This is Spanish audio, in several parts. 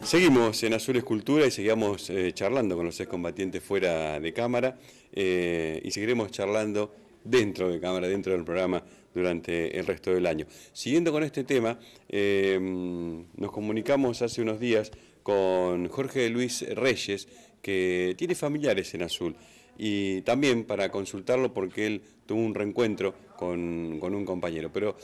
Seguimos en Azul Escultura y seguimos charlando con los excombatientes fuera de cámara y seguiremos charlando dentro de cámara, dentro del programa durante el resto del año. Siguiendo con este tema, nos comunicamos hace unos días con Jorge Luis Reyes, que tiene familiares en Azul, y también para consultarlo porque él tuvo un reencuentro con un compañero. Pero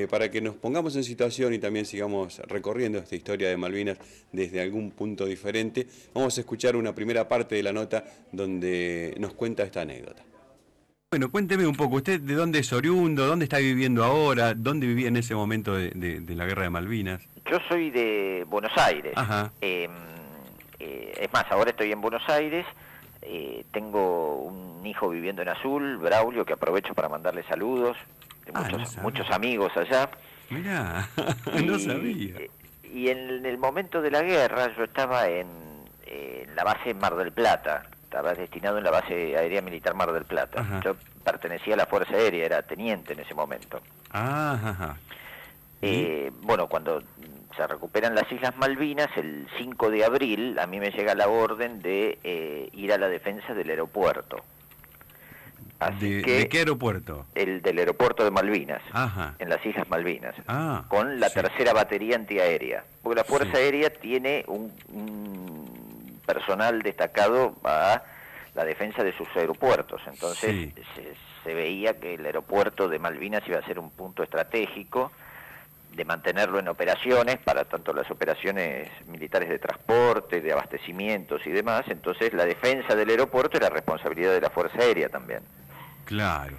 para que nos pongamos en situación y también sigamos recorriendo esta historia de Malvinas desde algún punto diferente, vamos a escuchar una primera parte de la nota donde nos cuenta esta anécdota. Bueno, cuénteme un poco, ¿usted de dónde es oriundo? ¿Dónde está viviendo ahora? ¿Dónde vivía en ese momento de la Guerra de Malvinas? Yo soy de Buenos Aires. Ajá. Es más, ahora estoy en Buenos Aires. Tengo un hijo viviendo en Azul, Braulio, que aprovecho para mandarle saludos. Muchos amigos allá. Mirá, no sabía. Y en el momento de la guerra yo estaba en la base Mar del Plata. Estaba destinado en la base aérea militar Mar del Plata. Ajá. Yo pertenecía a la Fuerza Aérea, era teniente en ese momento. Ajá. Bueno, cuando se recuperan las Islas Malvinas, el 5 de abril, a mí me llega la orden de ir a la defensa del aeropuerto. ¿De qué aeropuerto? El del aeropuerto de Malvinas, Ajá. en las Islas Malvinas, con la sí. tercera batería antiaérea. Porque la Fuerza Aérea tiene un personal destacado a la defensa de sus aeropuertos. Entonces se veía que el aeropuerto de Malvinas iba a ser un punto estratégico de mantenerlo en operaciones para tanto las operaciones militares de transporte, de abastecimientos y demás. Entonces la defensa del aeropuerto era responsabilidad de la Fuerza Aérea también. Claro.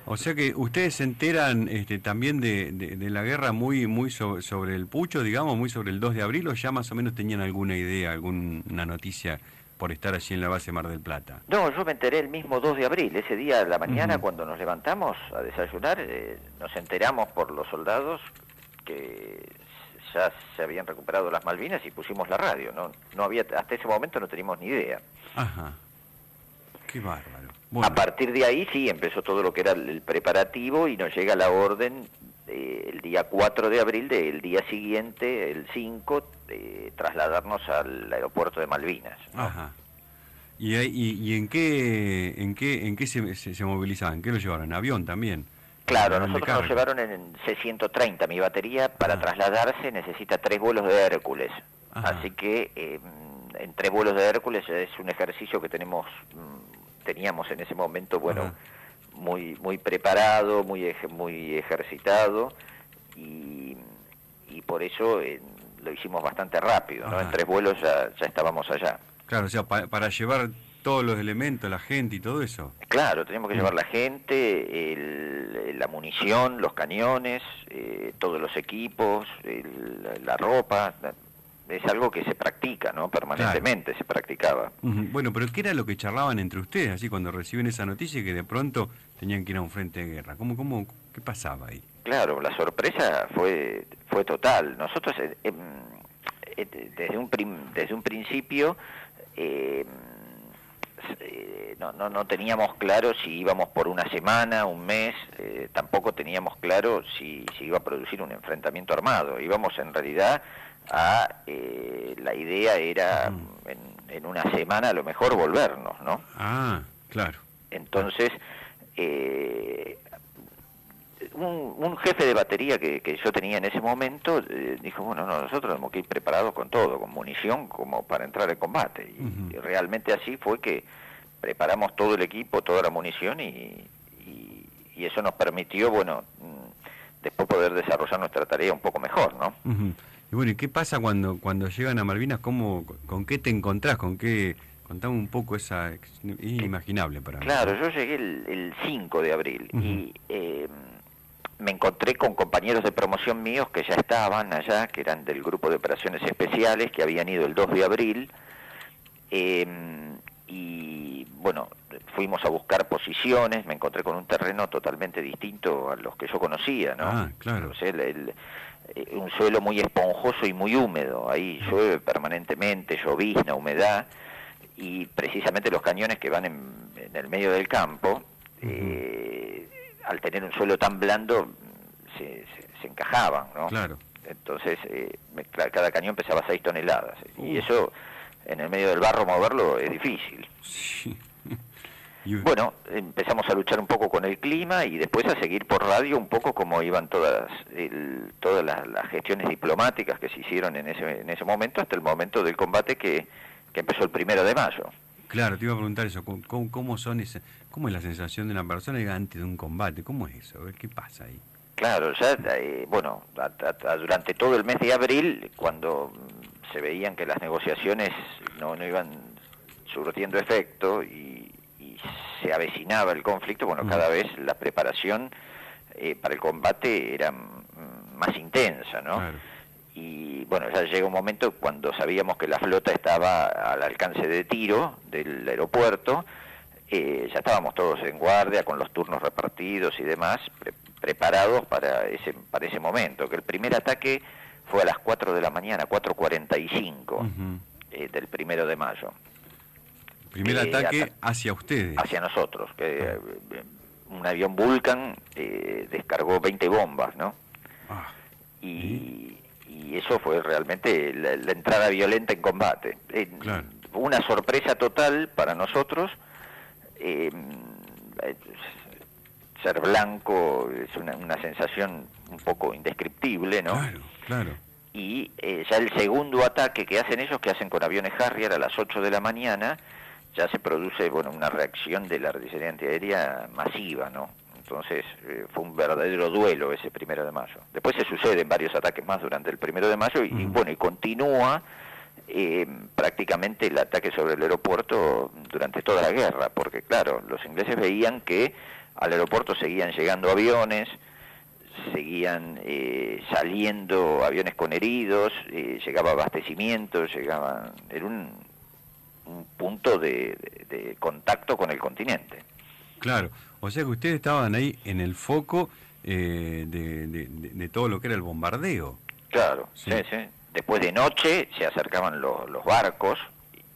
O sea que ustedes se enteran también de la guerra muy sobre el pucho, digamos, muy sobre el 2 de abril, o ya más o menos tenían alguna idea, alguna noticia por estar allí en la base Mar del Plata. No, yo me enteré el mismo 2 de abril, ese día a la mañana cuando nos levantamos a desayunar, nos enteramos por los soldados que ya se habían recuperado las Malvinas y pusimos la radio. No había, hasta ese momento no teníamos ni idea. Ajá. Qué bárbaro. Bueno. A partir de ahí sí empezó todo lo que era el preparativo y nos llega la orden el día 4 de abril del día siguiente, el 5, de trasladarnos al aeropuerto de Malvinas, ¿no? Ajá. ¿Y en qué se movilizaban? ¿En qué lo llevaron? ¿En avión también? Claro, nosotros nos llevaron en C-130. Mi batería para trasladarse necesita 3 vuelos de Hércules. Ajá. Así que en 3 vuelos de Hércules es un ejercicio que teníamos en ese momento, bueno, muy preparado, muy ejercitado, y por eso lo hicimos bastante rápido, ¿no? En 3 vuelos ya estábamos allá. Claro, o sea, para llevar todos los elementos, la gente y todo eso. Claro, teníamos que llevar la gente, la munición, los cañones, todos los equipos, la ropa. Es algo que se practica, ¿no? Permanentemente se practicaba. Bueno, pero ¿qué era lo que charlaban entre ustedes así cuando reciben esa noticia y que de pronto tenían que ir a un frente de guerra? ¿Qué pasaba ahí? Claro, la sorpresa fue total. Nosotros desde un principio no teníamos claro si íbamos por una semana, un mes, tampoco teníamos claro si iba a producir un enfrentamiento armado. Íbamos en realidad la idea era en una semana a lo mejor volvernos, ¿no? Ah, claro. Entonces, un jefe de batería que yo tenía en ese momento dijo, bueno, nosotros tenemos que ir preparados con todo, con munición como para entrar en combate. Y realmente así fue que preparamos todo el equipo, toda la munición y eso nos permitió, bueno, después poder desarrollar nuestra tarea un poco mejor, ¿no? Y bueno, ¿y qué pasa cuando llegan a Malvinas? ¿Con qué te encontrás? Contame un poco es inimaginable para mí. Claro, yo llegué el 5 de abril y me encontré con compañeros de promoción míos que ya estaban allá, que eran del grupo de operaciones especiales, que habían ido el 2 de abril, y bueno, fuimos a buscar posiciones, me encontré con un terreno totalmente distinto a los que yo conocía, ¿no? Ah, claro. O sea, un suelo muy esponjoso y muy húmedo, ahí llueve permanentemente, llovizna, humedad, y precisamente los cañones que van en el medio del campo, al tener un suelo tan blando, se encajaban, ¿no? Claro. Entonces, cada cañón pesaba 6 toneladas. Y eso, en el medio del barro, moverlo es difícil. Sí. Bueno, empezamos a luchar un poco con el clima y después a seguir por radio un poco como iban todas las gestiones diplomáticas que se hicieron en ese momento, hasta el momento del combate que empezó el 1 de mayo. Claro, te iba a preguntar eso, ¿cómo es la sensación de una persona antes de un combate? ¿Cómo es eso? ¿Qué pasa ahí? Claro, ya, bueno, durante todo el mes de abril, cuando se veían que las negociaciones no iban surtiendo efecto y se avecinaba el conflicto, bueno, cada vez la preparación para el combate era más intensa, ¿no? Claro. Y bueno, ya llega un momento cuando sabíamos que la flota estaba al alcance de tiro del aeropuerto, ya estábamos todos en guardia, con los turnos repartidos y demás, preparados para ese momento, que el primer ataque fue a las 4 de la mañana, 4:45 del 1 de mayo. Primer ataque hacia ustedes. Hacia nosotros, que un avión Vulcan descargó 20 bombas, ¿no? Y eso fue realmente la entrada violenta en combate. Claro. Una sorpresa total para nosotros. Ser blanco es una sensación un poco indescriptible, ¿no? Claro, claro. Y ya el segundo ataque que hacen ellos, que hacen con aviones Harrier a las 8 de la mañana, ya se produce, bueno, una reacción de la artillería antiaérea masiva, ¿no? Entonces fue un verdadero duelo ese 1 de mayo. Después se suceden varios ataques más durante el 1 de mayo y bueno, y continúa prácticamente el ataque sobre el aeropuerto durante toda la guerra, porque claro, los ingleses veían que al aeropuerto seguían llegando aviones, seguían saliendo aviones con heridos, llegaba abastecimiento, era un punto de contacto con el continente. Claro, o sea que ustedes estaban ahí en el foco de todo lo que era el bombardeo. Claro, sí. Después de noche se acercaban los barcos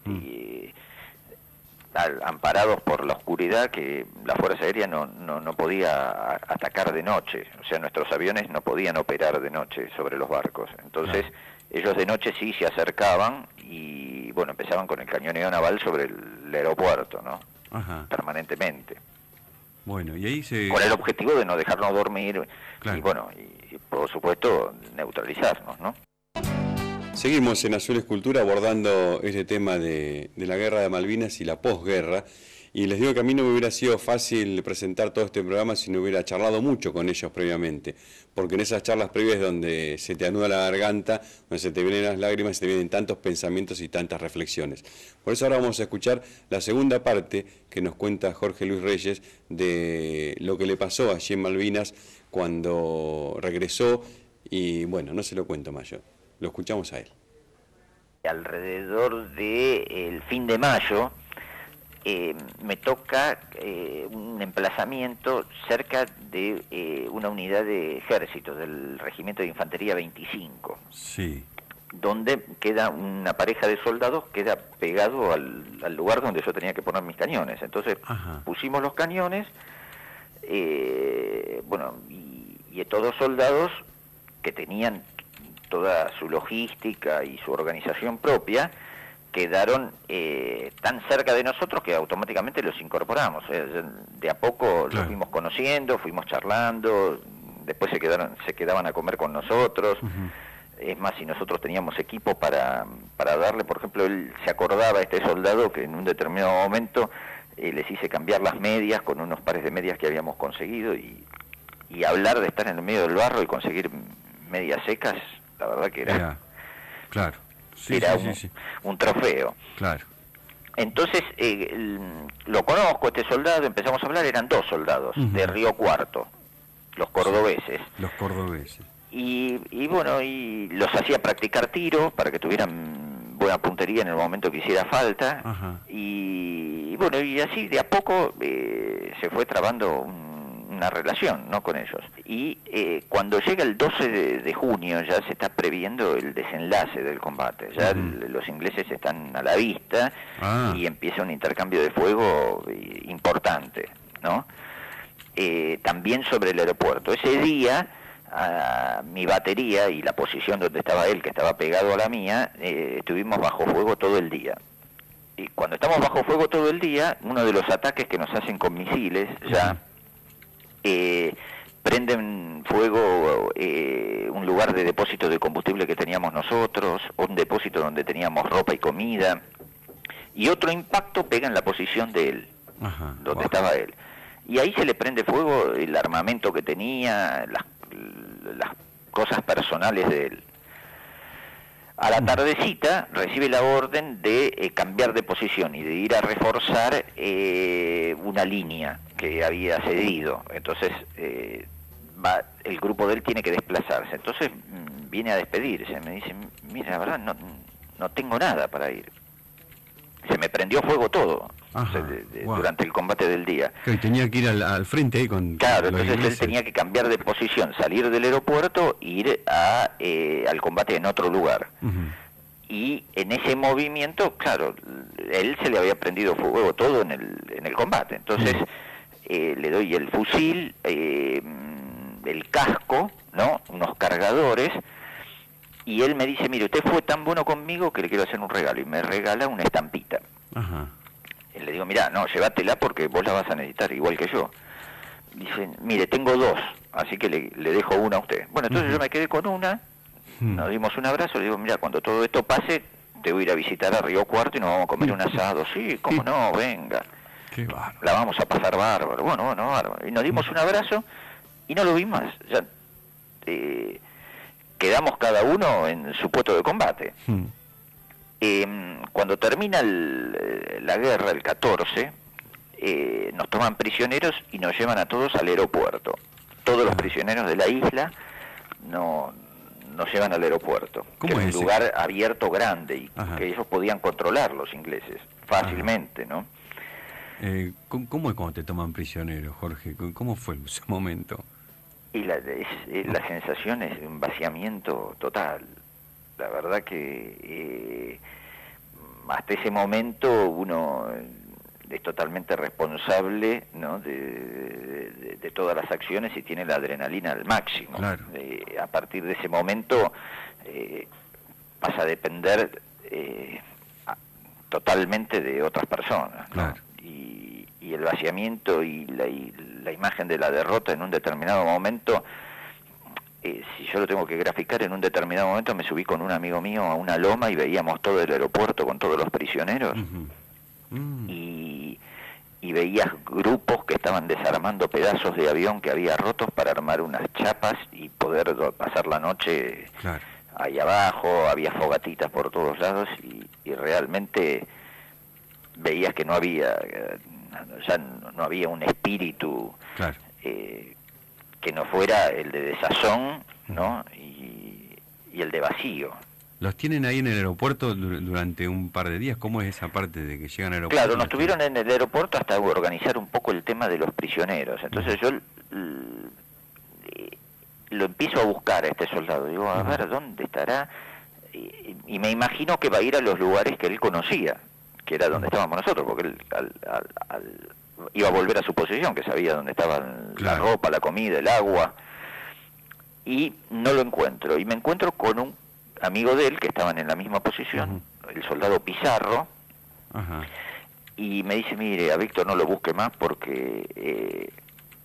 y amparados por la oscuridad, que la Fuerza Aérea no podía atacar de noche, o sea, nuestros aviones no podían operar de noche sobre los barcos. Entonces, ellos de noche sí se acercaban y, bueno, empezaban con el cañoneo naval sobre el aeropuerto, ¿no? Permanentemente. Bueno, y ahí con el objetivo de no dejarnos dormir, claro. Y bueno, y por supuesto neutralizarnos, ¿no? Seguimos en Azul Escultura abordando este tema de la guerra de Malvinas y la posguerra, y les digo que a mí no me hubiera sido fácil presentar todo este programa si no hubiera charlado mucho con ellos previamente, porque en esas charlas previas donde se te anuda la garganta, donde se te vienen las lágrimas, se te vienen tantos pensamientos y tantas reflexiones. Por eso ahora vamos a escuchar la segunda parte que nos cuenta Jorge Luis Reyes de lo que le pasó allí en Malvinas cuando regresó, y bueno, no se lo cuento más yo. Lo escuchamos a él. Alrededor del fin de mayo me toca un emplazamiento cerca de una unidad de ejército del Regimiento de Infantería 25. Sí. Donde queda una pareja de soldados, queda pegado al lugar donde yo tenía que poner mis cañones. Entonces pusimos los cañones, bueno, y todos soldados que tenían toda su logística y su organización propia, quedaron tan cerca de nosotros que automáticamente los incorporamos. De a poco los fuimos conociendo, fuimos charlando, después se quedaban a comer con nosotros. Es más, si nosotros teníamos equipo para darle, por ejemplo, él se acordaba, este soldado, que en un determinado momento les hice cambiar las medias con unos pares de medias que habíamos conseguido, y hablar de estar en el medio del barro y conseguir medias secas, la verdad que era... Claro. Sí, era sí. un trofeo. Claro. Entonces, lo conozco, este soldado, empezamos a hablar, eran 2 soldados de Río Cuarto, los cordobeses. Los cordobeses. Y bueno, y los hacía practicar tiro para que tuvieran buena puntería en el momento que hiciera falta. Y bueno, y así de a poco se fue trabando una relación, ¿no?, con ellos. Y cuando llega el 12 de junio ya se está previendo el desenlace del combate. Ya los ingleses están a la vista y empieza un intercambio de fuego importante, ¿no? También sobre el aeropuerto. Ese día a mi batería y la posición donde estaba él, que estaba pegado a la mía, estuvimos bajo fuego todo el día. Y cuando estamos bajo fuego todo el día, uno de los ataques que nos hacen con misiles ya prenden fuego un lugar de depósito de combustible que teníamos nosotros, un depósito donde teníamos ropa y comida, y otro impacto pega en la posición de él, donde estaba él. Y ahí se le prende fuego el armamento que tenía, las cosas personales de él. A la tardecita recibe la orden de cambiar de posición y de ir a reforzar una línea que había cedido. Entonces el grupo de él tiene que desplazarse. Entonces viene a despedirse. Me dice, mira, la verdad no tengo nada para ir. Se me prendió fuego todo. Durante el combate del día. Y tenía que ir al frente ahí con... Claro, entonces él tenía que cambiar de posición, salir del aeropuerto e ir al combate en otro lugar. Y en ese movimiento, claro, él se le había prendido fuego todo en el combate. Entonces le doy el fusil, el casco, ¿no? Unos cargadores, y él me dice, mire, usted fue tan bueno conmigo que le quiero hacer un regalo, y me regala una estampita. Y le digo, mira, no, llévatela porque vos la vas a necesitar igual que yo. Dice, mire, tengo dos, así que le dejo una a usted. Bueno, entonces yo me quedé con una, nos dimos un abrazo, le digo, mira, cuando todo esto pase, te voy a ir a visitar a Río Cuarto y nos vamos a comer un asado. Sí, cómo no, venga. Qué bárbaro. La vamos a pasar bárbaro. Bueno, bárbaro. Y nos dimos un abrazo y no lo vi más. Ya, quedamos cada uno en su puesto de combate. Cuando termina la guerra, el 14, nos toman prisioneros y nos llevan a todos al aeropuerto. Todos los prisioneros de la isla nos llevan al aeropuerto, que es un lugar abierto grande y que ellos podían controlar, los ingleses, fácilmente, ¿no? ¿Cómo es cuando te toman prisionero, Jorge? ¿Cómo fue ese momento? Y la sensación es de un vaciamiento total. La verdad que hasta ese momento uno es totalmente responsable, ¿no? de todas las acciones y tiene la adrenalina al máximo. Claro. A partir de ese momento pasa a depender totalmente de otras personas, ¿no? Claro. Y el vaciamiento y la imagen de la derrota en un determinado momento, si yo lo tengo que graficar, en un determinado momento me subí con un amigo mío a una loma y veíamos todo el aeropuerto con todos los prisioneros y veías grupos que estaban desarmando pedazos de avión que había rotos para armar unas chapas y poder pasar la noche ahí abajo. Había fogatitas por todos lados y realmente veías que no había un espíritu que no fuera el de desazón, ¿no? Y el de vacío. ¿Los tienen ahí en el aeropuerto durante un par de días? ¿Cómo es esa parte de que llegan al aeropuerto? Claro, nos tuvieron en el aeropuerto hasta organizar un poco el tema de los prisioneros. Entonces yo lo empiezo a buscar a este soldado. Digo, a ver, ¿dónde estará? Y me imagino que va a ir a los lugares que él conocía, que era donde estábamos nosotros, porque él iba a volver a su posición, que sabía dónde estaban la ropa, la comida, el agua, y no lo encuentro. Y me encuentro con un amigo de él que estaban en la misma posición, el soldado Pizarro, y me dice, mire, a Víctor no lo busque más porque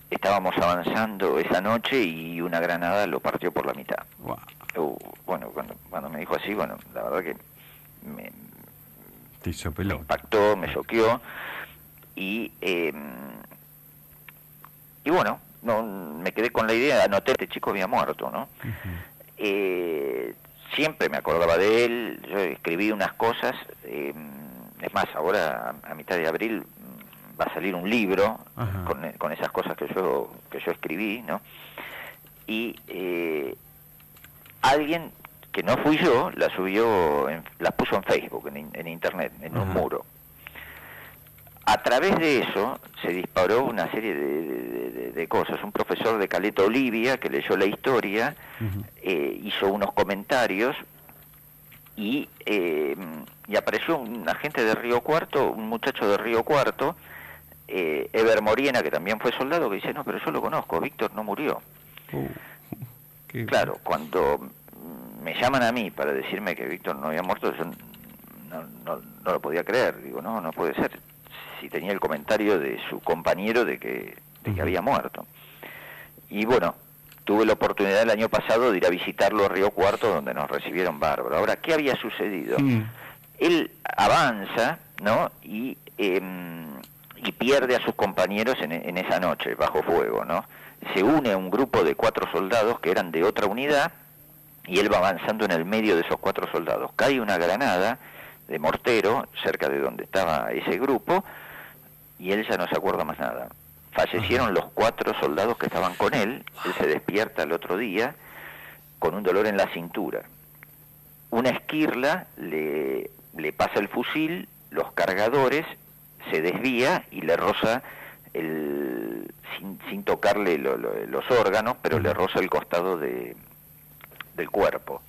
estábamos avanzando esa noche y una granada lo partió por la mitad. Bueno, cuando me dijo así, bueno, la verdad que me impactó, me choqueó, y bueno, me quedé con la idea, anoté, este chico había muerto, ¿no? Siempre me acordaba de él, yo escribí unas cosas, es más, ahora a mitad de abril va a salir un libro con esas cosas que yo escribí, ¿no? Y alguien que no fui yo las puso en Facebook, en internet, en un muro. A través de eso se disparó una serie de cosas. Un profesor de Caleta Olivia que leyó la historia, hizo unos comentarios y apareció un agente de Río Cuarto, un muchacho de Río Cuarto, Eber Moriena, que también fue soldado, que dice, no, pero yo lo conozco, Víctor no murió. Claro, cuando me llaman a mí para decirme que Víctor no había muerto, yo no lo podía creer. Digo, no puede ser. Si tenía el comentario de su compañero de que había muerto. Y bueno, tuve la oportunidad el año pasado de ir a visitarlo a Río Cuarto, donde nos recibieron bárbaro. Ahora, ¿qué había sucedido? Él avanza, ¿no? Y pierde a sus compañeros en esa noche, bajo fuego, ¿no? Se une a un grupo de 4 soldados que eran de otra unidad, y él va avanzando en el medio de esos 4 soldados. Cae una granada de mortero cerca de donde estaba ese grupo, y él ya no se acuerda más nada. Fallecieron los 4 soldados que estaban con él. Él se despierta el otro día con un dolor en la cintura. Una esquirla le pasa el fusil, los cargadores, se desvía y le roza sin tocarle los órganos, pero le roza el costado del cuerpo.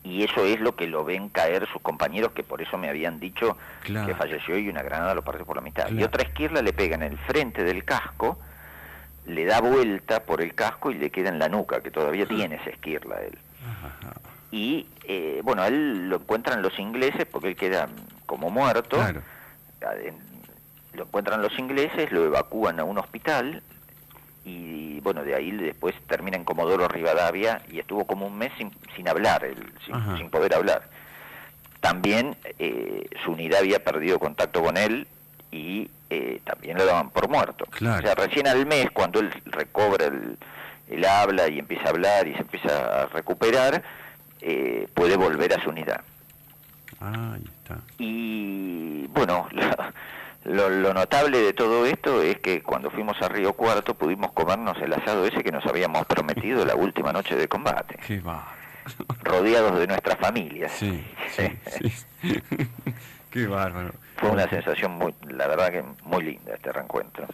Y eso es lo que lo ven caer sus compañeros, que por eso me habían dicho que falleció y una granada lo partió por la mitad. Y otra esquirla le pega en el frente del casco, le da vuelta por el casco y le queda en la nuca, que todavía tiene esa esquirla él. Y bueno, a él lo encuentran los ingleses, porque él queda como muerto. Lo encuentran los ingleses, lo evacúan a un hospital, y bueno, de ahí después termina en Comodoro Rivadavia, y estuvo como un mes sin hablar, sin poder hablar. También su unidad había perdido contacto con él, y también lo daban por muerto. O sea, recién al mes, cuando él recobra el habla y empieza a hablar y se empieza a recuperar, puede volver a su unidad. Ahí está. Y bueno, lo notable de todo esto es que cuando fuimos a Río Cuarto pudimos comernos el asado ese que nos habíamos prometido la última noche de combate. Qué bárbaro. Rodeados de nuestras familias. Sí. Qué bárbaro. Fue una sensación la verdad que muy linda este reencuentro.